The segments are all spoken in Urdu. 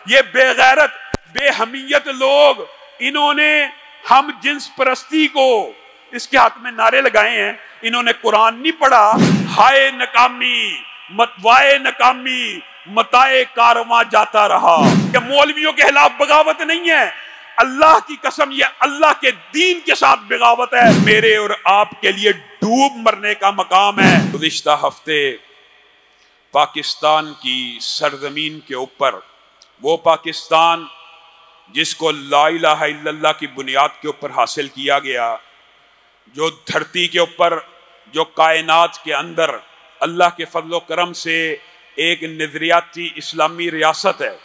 یہ بے غیرت بے حمیت لوگ، انہوں نے ہم جنس پرستی کو اس کے حق میں نعرے لگائے ہیں، انہوں نے قرآن نہیں پڑھا۔ ہائے ناکامی متوائے ناکامی متائے کارواں جاتا رہا۔ یہ مولویوں کے خلاف بغاوت نہیں ہے، اللہ کی قسم یہ اللہ کے دین کے ساتھ بغاوت ہے۔ میرے اور آپ کے لیے ڈوب مرنے کا مقام ہے۔ گزشتہ ہفتے پاکستان کی سرزمین کے اوپر، وہ پاکستان جس کو لا الہ الا اللہ کی بنیاد کے اوپر حاصل کیا گیا، جو دھرتی کے اوپر، جو کائنات کے اندر اللہ کے فضل و کرم سے ایک نظریاتی اسلامی ریاست ہے،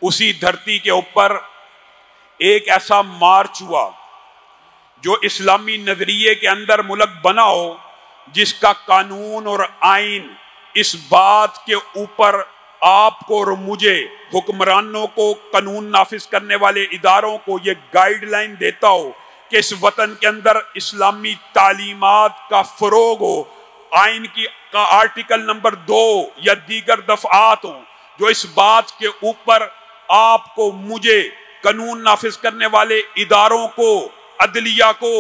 اسی دھرتی کے اوپر ایک ایسا مارچ ہوا جو اسلامی نظریے کے اندر ملک بنا ہو، جس کا قانون اور آئین اس بات کے اوپر آپ کو اور مجھے، حکمرانوں کو، قانون نافذ کرنے والے اداروں کو یہ گائیڈ لائن دیتا ہو کہ اس وطن کے اندر اسلامی تعلیمات کا فروغ ہو، آئین کا آرٹیکل نمبر 2 یا دیگر دفعات ہوں جو اس بات کے اوپر آپ کو، مجھے، قانون نافذ کرنے والے اداروں کو، عدلیہ کو،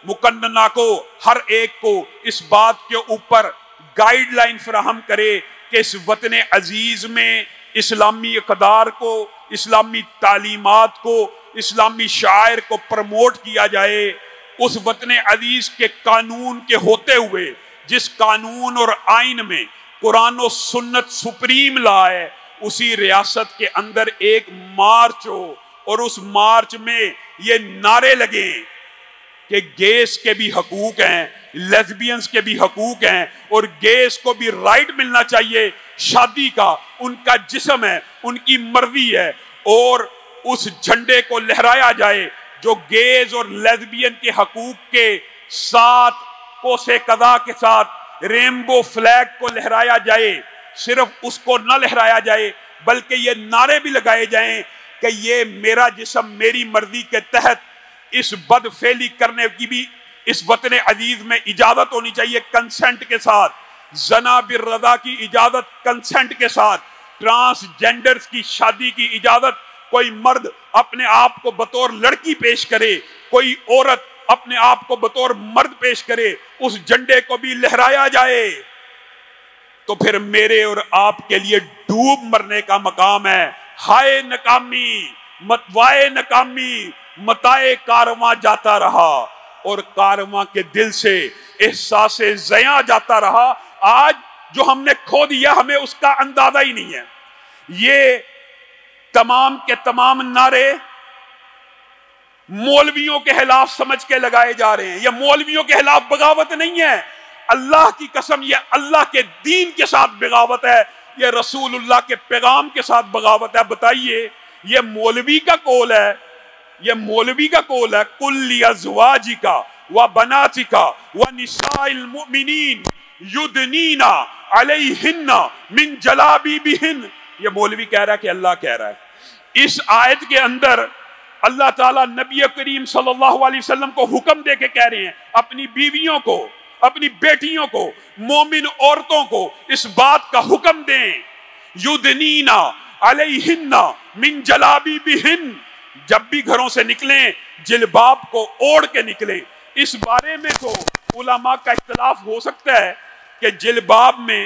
مقننہ کو، ہر ایک کو اس بات کے اوپر گائیڈ لائن فراہم کرے کہ اس وطن عزیز میں اسلامی اقدار کو، اسلامی تعلیمات کو، اسلامی شاعر کو پروموٹ کیا جائے۔ اس وطن عزیز کے قانون کے ہوتے ہوئے، جس قانون اور آئین میں قرآن و سنت سپریم لا ہے، اسی ریاست کے اندر ایک مارچ ہو اور اس مارچ میں یہ نعرے لگیں کہ گیس کے بھی حقوق ہیں، لیزبینز کے بھی حقوق ہیں، اور گیس کو بھی رائٹ ملنا چاہیے شادی کا، ان کا جسم ہے، ان کی مرضی ہے، اور اس جھنڈے کو لہرایا جائے جو گیز اور لیزبین کے حقوق کے ساتھ، کوسے قضا کے ساتھ رینبو فلیگ کو لہرایا جائے۔ صرف اس کو نہ لہرایا جائے بلکہ یہ نعرے بھی لگائے جائیں کہ یہ میرا جسم میری مرضی کے تحت، اس بد فعلی کرنے کی بھی اس وطن عزیز میں اجازت ہونی چاہیے کنسنٹ کے ساتھ، زنا بالرضا کی اجازت کنسنٹ کے ساتھ، ٹرانس جینڈرز کی شادی کی اجازت، کوئی مرد اپنے آپ کو بطور لڑکی پیش کرے، کوئی عورت اپنے آپ کو بطور مرد پیش کرے، اس جھنڈے کو بھی لہرایا جائے، تو پھر میرے اور آپ کے لیے ڈوب مرنے کا مقام ہے۔ ہائے ناکامی متوائے ناکامی متائے کارواں جاتا رہا، اور کارواں کے دل سے احساس زیاں جاتا رہا۔ آج جو ہم نے کھو دیا ہمیں اس کا اندازہ ہی نہیں ہے۔ یہ تمام کے تمام نعرے مولویوں کے خلاف سمجھ کے لگائے جا رہے ہیں۔ یہ مولویوں کے خلاف بغاوت نہیں ہے، اللہ کی قسم یہ اللہ کے دین کے ساتھ بغاوت ہے، یہ رسول اللہ کے پیغام کے ساتھ بغاوت ہے۔ بتائیے، یہ مولوی کا قول ہے، یہ مولوی کا قول ہے، قُلْ لِأَزْوَاجِكَ وَبَنَاتِكَ وَنِسَاءِ الْمُؤْمِنِينَ يُدْنِينَ عَلَيْهِنَّ مِنْ جَلَابِيبِهِنَّ۔ یہ مولوی کہہ رہا ہے کہ اللہ کہہ رہا ہے۔ اس آیت کے اندر اللہ تعالیٰ نبی کریم صلی اللہ علیہ وسلم کو حکم دے کے کہہ رہے ہیں، اپنی بیویوں کو، اپنی بیٹیوں کو، مومن عورتوں کو اس بات کا حکم دیں، یدنین علیہن من جلابیبہن، جب بھی گھروں سے نکلیں جلباب کو اوڑھ کے نکلیں۔ اس بارے میں تو علماء کا اختلاف ہو سکتا ہے کہ جلباب میں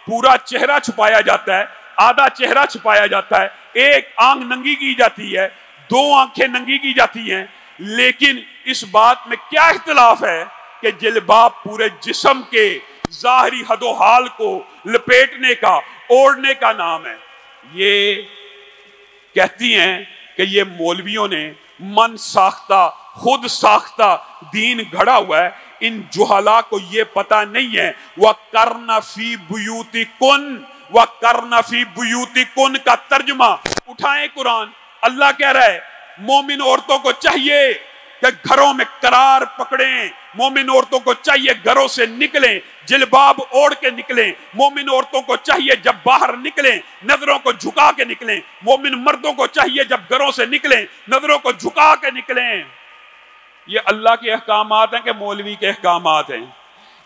پورا چہرہ چھپایا جاتا ہے، آدھا چہرہ چھپایا جاتا ہے، ایک آنکھ ننگی کی جاتی ہے، 2 آنکھیں ننگی کی جاتی ہیں، لیکن اس بات میں کیا اختلاف ہے کہ جلباب پورے جسم کے ظاہری حد و حال کو لپیٹنے کا، اوڑھنے کا نام ہے۔ یہ کہتی ہیں کہ یہ مولویوں نے من ساختہ، خود ساختہ دین گھڑا ہوا ہے، ان جہلا کو یہ پتہ نہیں ہے۔ وَقَرْنَ فِي بُيُوتِكُنْ، وَقَرْنَ فِي بُيُوتِكُنْ کا ترجمہ اٹھائیں قرآن۔ اللہ کہہ رہا ہے مومن عورتوں کو چاہیے کہ گھروں میں قرار پکڑیں، مومن عورتوں کو چاہیے گھروں سے نکلیں، جلباب اوڑھ کے نکلیں، مومن عورتوں کو چاہیے جب باہر نکلیں نظروں کو جھکا کے نکلیں، مومن مردوں کو چاہیے جب گھروں سے نکلیں نظروں کو جھکا کے نکلیں۔ یہ اللہ کے احکامات ہیں کہ مولوی کے احکامات ہیں؟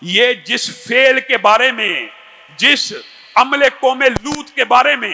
یہ جس فعل کے بارے میں، جس عمل قوم لوط کے بارے میں